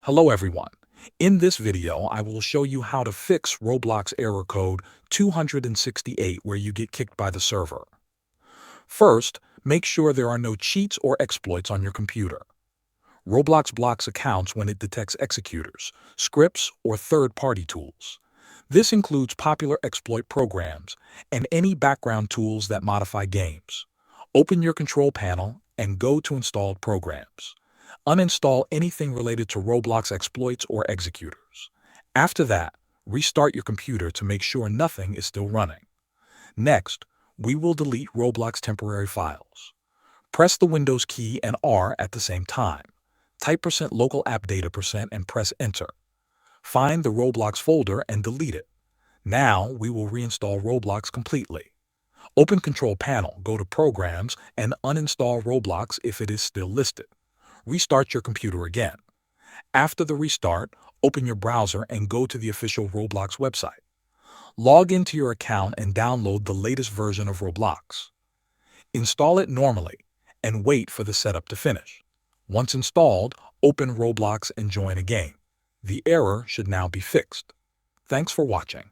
Hello everyone. In this video, I will show you how to fix Roblox Error Code 268 where you get kicked by the server. First, make sure there are no cheats or exploits on your computer. Roblox blocks accounts when it detects executors, scripts, or third-party tools. This includes popular exploit programs and any background tools that modify games. Open your control panel and go to Installed Programs. Uninstall anything related to Roblox exploits or executors. After that, restart your computer to make sure nothing is still running. Next, we will delete Roblox temporary files. Press the Windows key and R at the same time. Type %local app data % and press Enter. Find the Roblox folder and delete it. Now we will reinstall Roblox completely. Open Control Panel, go to Programs, and uninstall Roblox if it is still listed. Restart your computer again. After the restart, open your browser and go to the official Roblox website. Log into your account and download the latest version of Roblox. Install it normally and wait for the setup to finish. Once installed, open Roblox and join a game. The error should now be fixed. Thanks for watching.